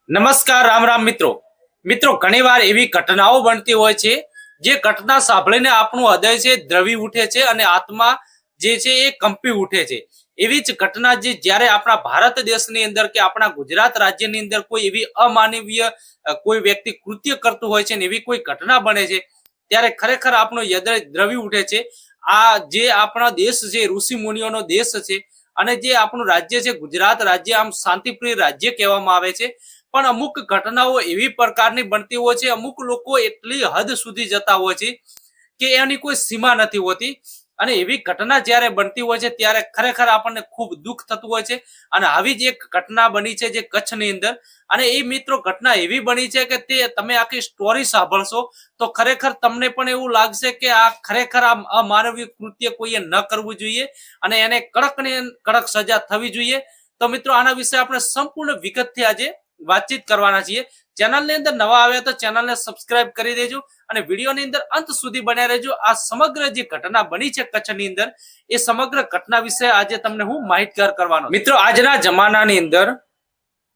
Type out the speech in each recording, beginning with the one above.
નમસ્કાર રામ રામ મિત્રો ઘણીવાર એવી ઘટનાઓ બનતી હોય છે જે ઘટના સાંભળીને આપણું હૃદય છે દ્રવી ઉઠે છે અને આત્મા જે છે એ કંપી ઉઠે છે। એવી જ ઘટના જે જ્યારે આપણા ભારત દેશની અંદર કે આપણા ગુજરાત રાજ્યની અંદર કોઈ એવી અમાનવીય કોઈ વ્યક્તિ કૃત્ય કરતું હોય છે ને એવી કોઈ ઘટના બને છે ત્યારે ખરેખર આપણું હૃદય દ્રવી ઉઠે છે। આ જે આપણા દેશ છે ઋષિ મુનિઓનો દેશ છે અને જે આપણું રાજ્ય છે ગુજરાત રાજ્ય આમ શાંતિપ્રિય રાજ્ય કહેવામાં આવે છે। પણ અમુક ઘટનાઓ એવી પ્રકારની બનતી હોય છે, અમુક લોકો એટલી હદ સુધી જતા હોય છે કે એની કોઈ સીમા નથી હોતી અને એવી ઘટના જ્યારે બનતી હોય છે ત્યારે ખરેખર આપણને ખૂબ દુઃખ થતું હોય છે। અને આવી જ એક ઘટના બની છે જે કચ્છની અંદર, અને એ મિત્રો ઘટના એવી બની છે કે તે તમે આખી સ્ટોરી સાંભળશો તો ખરેખર તમને પણ એવું લાગશે કે આ ખરેખર આ અમાનવીય કૃત્ય કોઈએ ન કરવું જોઈએ અને એને કડક ને કડક સજા થવી જોઈએ। તો મિત્રો આના વિશે આપણે સંપૂર્ણ વિગતથી આજે વાતચીત કરવાના છીએ। ચેનલની અંદર નવા આવ્યા તો ચેનલને સબસ્ક્રાઇબ કરી દેજો અને વિડીયોની અંદર અંત સુધી બન્યા રહેજો। આ સમગ્ર જે ઘટના બની છે કચ્છની અંદર એ સમગ્ર ઘટના વિશે આજે તમને હું માહિતગાર કરવાનો। મિત્રો આજના જમાનાની અંદર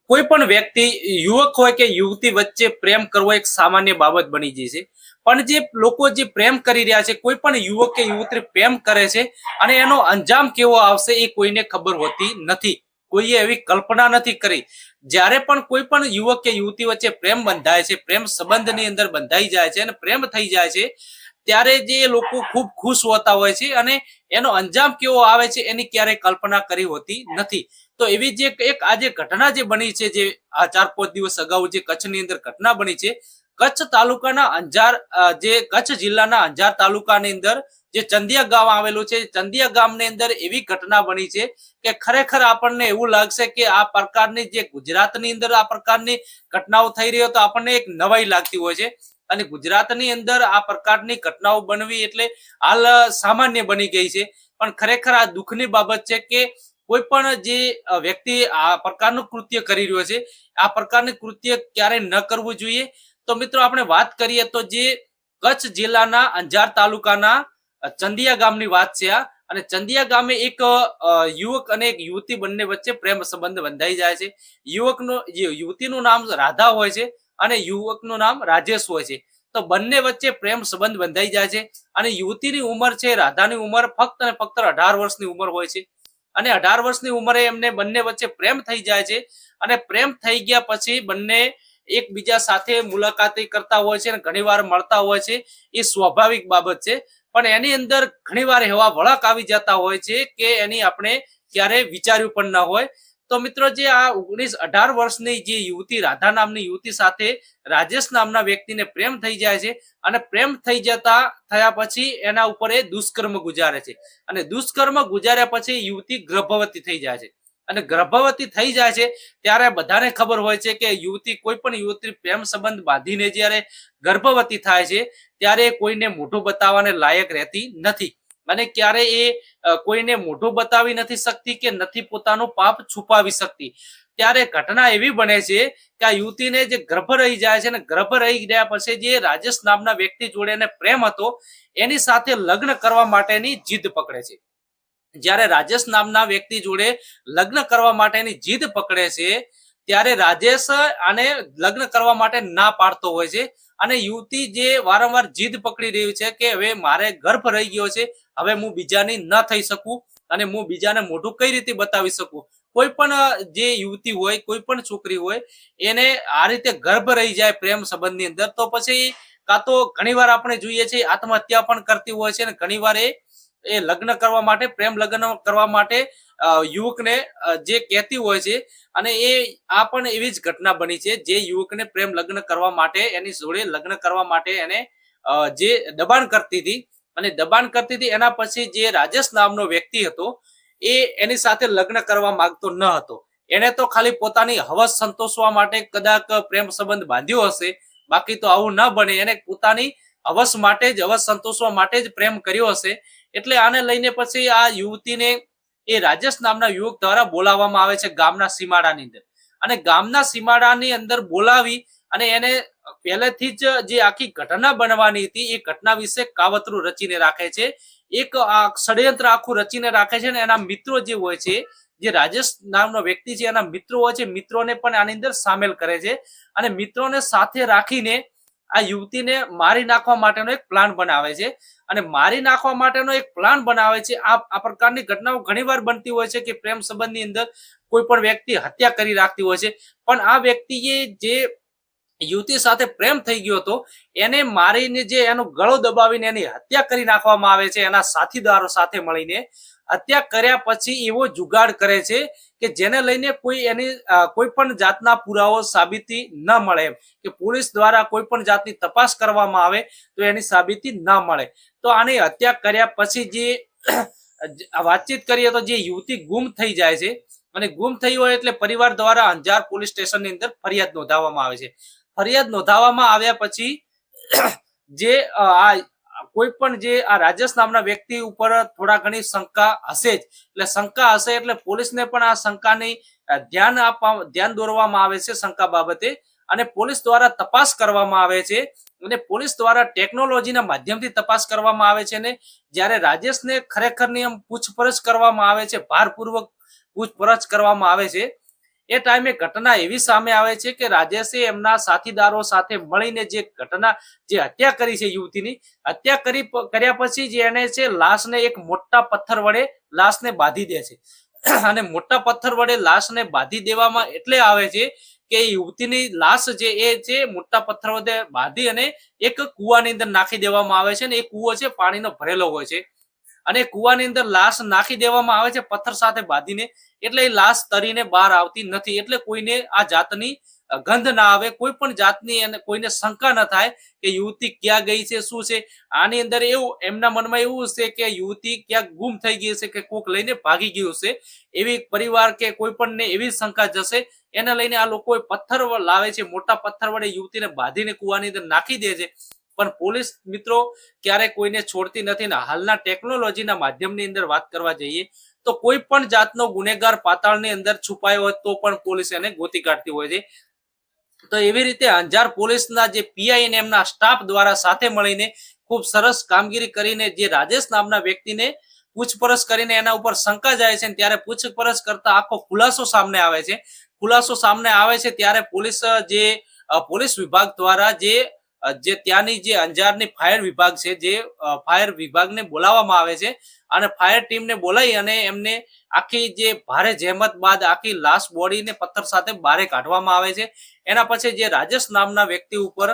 કોઈ પણ વ્યક્તિ યુવક હોય કે યુવતી વચ્ચે પ્રેમ કરવો એક સામાન્ય બાબત બની ગઈ છે, પણ જે લોકો જે પ્રેમ કરી રહ્યા છે, કોઈ પણ યુવક કે યુવતી પ્રેમ કરે છે અને એનો અંજામ કેવો આવશે એ કોઈને ખબર હોતી નથી, કોઈએ એવી કલ્પના નથી કરી। જ્યારે પણ કોઈ પણ યુવક કે યુવતી વચ્ચે પ્રેમ બંધાય છે, પ્રેમ સંબંધની અંદર બંધાઈ જાય છે અને પ્રેમ થઈ જાય છે ત્યારે જે લોકો ખૂબ ખુશ હોતા હોય છે અને એનો અંજામ કેવો આવે છે એની ક્યારેય કલ્પના કરી હોતી નથી। તો એવી જે એક આજે ઘટના જે બની છે, જે આ 4-5 દિવસ અગાઉ જે કચ્છની અંદર ઘટના બની છે, કચ્છ તાલુકાના અંજાર જે કચ્છ જિલ્લાના અંજાર તાલુકાની અંદર જે ચંદિયા ગામ આવેલું છે, ચંદિયા ગામની અંદર એવી ઘટના બની છે કે ખરેખર આપણને એવું લાગશે કે આ પ્રકારની જે ગુજરાતની અંદર આ પ્રકારની ઘટનાઓ થઈ રહી હોય તો આપણને એક નવાઈ લાગતી હોય છે અને ગુજરાતની અંદર આ પ્રકારની ઘટનાઓ બનવી એટલે હાલ સામાન્ય બની ગઈ છે। પણ ખરેખર આ દુઃખની બાબત છે કે કોઈ પણ જે વ્યક્તિ આ પ્રકારનું કૃત્ય કરી રહ્યો છે, આ પ્રકારનું કૃત્ય ક્યારેય ન કરવું જોઈએ। તો મિત્રો આપણે વાત કરીએ તો જે કચ્છ જિલ્લાના અંજાર તાલુકાના ચંદિયા ગામની વાત છે આ, અને ચંદિયા ગામે એક યુવક અને એક યુવતી બંને વચ્ચે પ્રેમ સંબંધ બંધાઈ જાય છે। યુવતીનું નામ રાધા હોય છે અને યુવકનું નામ રાજેશ હોય છે। તો બંને વચ્ચે પ્રેમ સંબંધ બંધાઈ જાય છે અને યુવતીની ઉંમર છે, રાધાની ઉંમર ફક્ત અને ફક્ત 18 વર્ષની ઉંમર હોય છે અને 18 વર્ષની ઉંમરે એમને બંને વચ્ચે પ્રેમ થઈ જાય છે અને પ્રેમ થઈ ગયા પછી બંને એકબીજા સાથે મુલાકાતી કરતા હોય છે અને ઘણીવાર મળતા હોય છે, એ સ્વાભાવિક બાબત છે। પણ એની અંદર ઘણીવાર એવા વળાંક આવી જતા હોય છે કે એની આપણે ક્યારેય વિચાર્યું પણ ન હોય। તો મિત્રો જે આ 18 વર્ષની જે યુવતી રાધા નામની યુવતી સાથે રાજેશ નામના વ્યક્તિને પ્રેમ થઈ જાય છે અને પ્રેમ થઈ જતા થયા પછી એના ઉપર એ દુષ્કર્મ ગુજારે છે અને દુષ્કર્મ ગુજાર્યા પછી યુવતી ગર્ભવતી થઈ જાય છે અને ગર્ભવતી થઈ જાય છે ત્યારે બધાને ખબર હોય છે કે યુવતી કોઈ પણ યુવતી પ્રેમ સંબંધ બાંધીને જ્યારે ગર્ભવતી થાય છે ત્યારે કોઈને મોઢું બતાવવાને લાયક રહેતી નથી અને ક્યારે એ કોઈને મોઢું બતાવી નથી શકતી કે નથી પોતાનું પાપ છુપાવી શકતી। ત્યારે ઘટના એવી બને છે કે આ યુવતીને જે ગર્ભ રહી જાય છે ને ગર્ભ રહી ગયા પછી જે રાજેશ નામના વ્યક્તિ જોડે એને પ્રેમ હતો એની સાથે લગ્ન કરવા માટેની જીદ પકડે છે। જ્યારે રાજેશ નામના વ્યક્તિ જોડે લગ્ન કરવા માટેની જીદ પકડે છે ત્યારે રાજેશ આને લગ્ન કરવા માટે ના પાડતો હોય છે અને યુવતી જે વારંવાર જીદ પકડી રહી છે કે હવે મારે ગર્ભ રહી ગયો છે, હવે હું બીજાની ન થઈ શકું અને હું બીજાને મોઢું કઈ રીતે બતાવી શકું। કોઈ પણ જે યુવતી હોય, કોઈ પણ છોકરી હોય, એને આ રીતે ગર્ભ રહી જાય પ્રેમ સંબંધની અંદર તો પછી કાં તો ઘણીવાર આપણે જોઈએ છીએ આત્મહત્યા પણ કરતી હોય છે અને ઘણીવાર એ લગ્ન કરવા માટે પ્રેમ લગ્ન કરવા માટે યુવકને જે કહેતી હોય છે અને એ આ પણ એવી જ ઘટના બની છે જે યુવકને પ્રેમ લગ્ન કરવા માટે એની જોડે લગ્ન કરવા માટે એને જે દબાણ કરતી હતી અને દબાણ કરતી હતી એના પછી જે રાજેશ નામનો વ્યક્તિ હતો એ એની સાથે લગ્ન કરવા માંગતો ન હતો। એને તો ખાલી પોતાની હવસ સંતોષવા માટે કદાચ પ્રેમ સંબંધ બાંધ્યો હશે, બાકી તો આવું ન બને। એને પોતાની હવસ માટે જ, હવસ સંતોષવા માટે જ પ્રેમ કર્યો હશે। એટલે આને લઈને પછી આ યુવતીને એ રાજેશ નામના યુવક દ્વારા બોલાવવામાં આવે છે ગામના સીમાડાની અંદર અને ગામના સીમાડાની અંદર બોલાવી અને એને પહેલેથી જ જે આખી ઘટના બનવાની હતી એ ઘટના વિશે કાવતરું રચીને રાખે છે, એક ષડયંત્ર આખું રચીને રાખે છે અને એના મિત્રો જે હોય છે, જે રાજેશ નામનો વ્યક્તિ છે એના મિત્રો હોય છે, મિત્રોને પણ આની અંદર સામેલ કરે છે અને મિત્રોને સાથે રાખીને આ યુવતીને મારી નાખવા માટેનો એક પ્લાન બનાવે છે અને મારી નાખવા માટેનો એક પ્લાન બનાવે છે. આ પ્રકારની ઘટનાઓ ઘણીવાર બનતી હોય છે કે પ્રેમ સંબંધની અંદર કોઈ પણ વ્યક્તિ હત્યા કરી રાખતી હોય છે, પણ આ વ્યક્તિએ જે યુવતી સાથે પ્રેમ થઈ ગયો હતો એને મારીને જે એનો ગળો દબાવીને એની હત્યા કરી નાખવામાં આવે છે એના સાથીદારો સાથે મળીને. હત્યા કર્યા પછી એવો જુગાડ કરે છે કે જેને લઈને કોઈ પણ જાતના પુરાવો સાબિતી ન મળે, એમ કે પોલીસ દ્વારા કોઈ પણ જાતની તપાસ કરવામાં આવે તો એની સાબિતી ન મળે. તો આની હત્યા કર્યા પછી જે વાતચીત કરીએ તો જે યુવતી ગુમ થઈ જાય છે અને ગુમ થઈ હોય એટલે પરિવાર દ્વારા અંજાર પોલીસ સ્ટેશનની અંદર ફરિયાદ નોંધાવવામાં આવે છે. ફરિયાદ નોંધાવવામાં આવ્યા પછી જે આ કોઈ પણ જે આ રાજેશ નામના વ્યક્તિ ઉપર થોડા ઘણી શંકા હશે જ, એટલે શંકા હશે એટલે પોલીસને પણ આ શંકાની ધ્યાન દોરવામાં આવે છે શંકા બાબતે અને પોલીસ દ્વારા તપાસ કરવામાં આવે છે અને પોલીસ દ્વારા ટેકનોલોજીના માધ્યમથી તપાસ કરવામાં આવે છે અને જ્યારે રાજેશને ખરેખરની એમ પૂછપરછ કરવામાં આવે છે, ભારપૂર્વક પૂછપરછ કરવામાં આવે છે, એ ટાઈમે ઘટના એવી સામે આવે છે કે રાજેશે એમના સાથીદારો સાથે મળીને જે હત્યા કરી છે, યુવતીની હત્યા કર્યા પછી જે એને છે લાશને એક મોટા પથ્થર વડે લાશને બાંધી દે છે અને મોટા પથ્થર વડે લાશને બાંધી દેવામાં એટલે આવે છે કે યુવતીની લાશ જે એ છે મોટા પથ્થર વડે બાંધી અને એક કુવાની અંદર નાખી દેવામાં આવે છે અને એ કુવો છે પાણીનો ભરેલો હોય છે અને કુવાની અંદર લાશ નાખી દેવામાં આવે છે પથ્થર સાથે બાંધીને, એટલે એ લાશ તરીને બહાર આવતી નથી, એટલે કોઈને આ જાતની ગંધ ના આવે, કોઈ પણ જાતની અને કોઈને શંકા ન થાય કે યુવતી ક્યાં ગઈ છે, શું છે. આની અંદર એવું એમના મનમાં એવું છે કે યુવતી ક્યાંક ગુમ થઈ ગઈ છે કે કોક લઈને ભાગી ગયું છે, એવી પરિવાર કે કોઈ પણને એવી શંકા જશે. એને લઈને આ લોકો પથ્થર લાવે છે, મોટા પથ્થર વડે યુવતીને બાંધીને કુવાની અંદર નાખી દે છે. પણ પોલીસ મિત્રો ક્યારે કોઈને છોડતી નથી ને હાલના ટેકનોલોજીના માધ્યમની અંદર વાત કરવા જઈએ તો કોઈ પણ જાતનો ગુનેગાર પાતાળની અંદર છુપાયો હોય તો પણ પોલીસ એને ગોતી કાઢતી હોય છે. તો એવી રીતે અંજાર પોલીસના જે પીઆઈ અને એમના સ્ટાફ દ્વારા સાથે મળીને ખૂબ સરસ કામગીરી કરીને જે રાજેશ નામના વ્યક્તિને પૂછપરછ કરીને એના ઉપર શંકા જાય છે, ત્યારે પૂછપરછ કરતા આખો ખુલાસો સામે આવે છે. ખુલાસો સામે આવે છે ત્યારે પોલીસ વિભાગ દ્વારા જે ત્યાંની જે અંજારની ફાયર વિભાગ છે, જે ફાયર વિભાગને બોલાવવામાં આવે છે અને ફાયર ટીમને બોલાવી અને એમને આખી જે ભારે જહેમત બાદ આખી લાશ બોડીને પથ્થર સાથે બહાર કાઢવામાં આવે છે. એના પછી જે રાજેશ નામના વ્યક્તિ ઉપર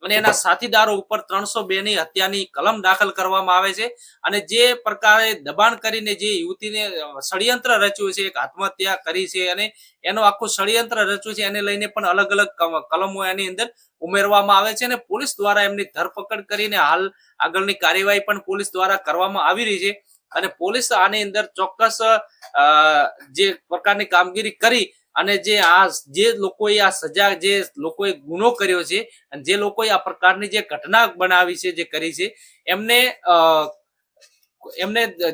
અને એના સાથીદારો ઉપર 302 ની હત્યાની કલમ દાખલ કરવામાં આવે છે અને જે પ્રકારે દબાણ કરીને જે યુવતીને ષડયંત્ર રચ્યું છે, એક આત્મહત્યા કરી છે અને એનું આખું ષડયંત્ર રચ્યું છે, એને લઈને પણ અલગ અલગ કલમો એની અંદર ઉમેરવામાં આવે છે અને પોલીસ દ્વારા એમની ધરપકડ કરીને હાલ આગળની કાર્યવાહી પણ પોલીસ દ્વારા કરવામાં આવી રહી છે અને પોલીસ આની અંદર ચોક્કસ જે પ્રકારની કામગીરી કરી અને જે લોકોએ આ સજા, જે લોકોએ ગુનો કર્યો છે અને જે લોકોએ આ પ્રકારની જે ઘટના બનાવી છે, જે કરી છે, એમને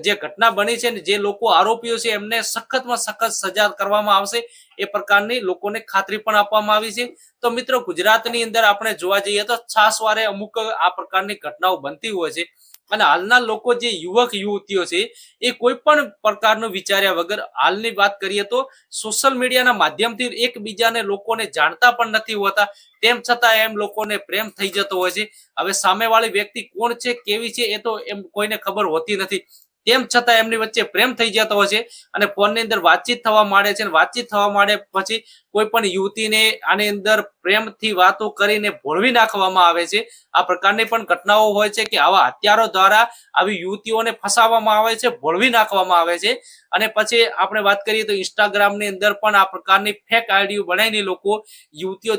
જે ઘટના બની છે ને જે લોકો આરોપીઓ છે એમને સખતમાં સખત સજા કરવામાં આવશે એ પ્રકારની લોકોને ખાતરી પણ આપવામાં આવી છે. તો મિત્રો ગુજરાતની અંદર આપણે જોવા જઈએ તો છાસવારે અમુક આ પ્રકારની ઘટનાઓ બનતી હોય છે અને હાલના લોકો જે યુવક યુવતીઓ છે એ કોઈ પણ પ્રકારનું વિચાર્યા વગર હાલની વાત કરીએ તો સોશિયલ મીડિયાના માધ્યમથી એકબીજાને લોકોને જાણતા પણ નથી હોતા, તેમ છતાં એમ લોકોને પ્રેમ થઈ જતો હોય છે. હવે સામેવાળી વ્યક્તિ કોણ છે, કેવી છે, એ તો એમ કોઈને ખબર હોતી નથી, તેમ છતાં એમની વચ્ચે પ્રેમ થઈ જતો હોય છે અને ફોનની અંદર વાતચીત થવા માંડે છે. વાતચીત થવા માંડે પછી કોઈ પણ યુવતીને આની અંદર પ્રેમથી વાતો કરીને ભોળવી નાખવામાં આવે છે. આ પ્રકારની પણ ઘટનાઓ હોય છે કે આવા હત્યારો દ્વારા આવી યુવતીઓને ફસાવવામાં આવે છે, ભોળવી નાખવામાં આવે છે. અને પછી આપણે વાત કરીએ તો ઇન્સ્ટાગ્રામની અંદર પણ આ પ્રકારની ફેક આઈડીઓ બનાવીને લોકો યુવતીઓ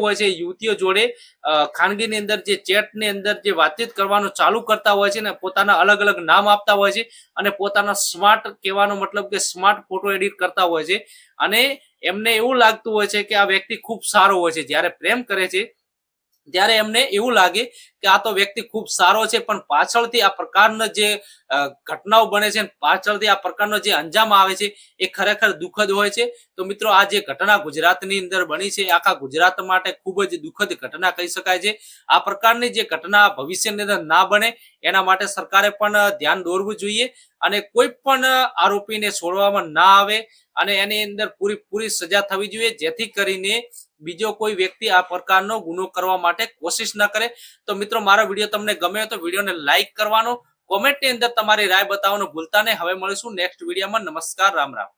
હોય છે, યુવતીઓ જોડે ખાનગીની અંદર જે ચેટની અંદર જે વાતચીત કરવાનું ચાલુ કરતા હોય છે ને પોતાના અલગ અલગ નામ આપતા હોય છે અને પોતાના સ્માર્ટ કહેવાનો મતલબ કે સ્માર્ટ ફોટો એડિટ કરતા હોય છે અને એમને એવું લાગતું હોય છે કે આ વ્યક્તિ ખૂબ સારો હોય છે. જ્યારે પ્રેમ કરે છે ત્યારે એમને એવું લાગે કે આ તો વ્યક્તિ ખૂબ સારો છે, પણ પાછળથી આ પ્રકારના જે ઘટનાઓ બને છે, પાછળથી આ પ્રકારનો જે અંજામ આવે છે એ ખરેખર દુઃખદ હોય છે. તો મિત્રો આ જે ઘટના ગુજરાતની અંદર બની છે, આખા ગુજરાત માટે ખૂબ જ દુઃખદ ઘટના કહી શકાય છે. આ પ્રકારની જે ઘટના ભવિષ્યની અંદર ના બને એના માટે સરકારે પણ ધ્યાન દોરવું જોઈએ અને કોઈ પણ આરોપીને છોડવામાં ના આવે અને એની અંદર પૂરી સજા થવી જોઈએ, જેથી કરીને બીજો કોઈ વ્યક્તિ આ પ્રકારનો ગુનો કરવા માટે કોશિશ ન કરે. તો મિત્રો મારો વિડીયો તમને ગમે તો વિડીયોને લાઈક કરવાનો, કોમેન્ટની અંદર તમારી રાય બતાવવાનું ભૂલતા નહીં. હવે મળીશું નેક્સ્ટ વિડીયોમાં. નમસ્કાર, રામ રામ.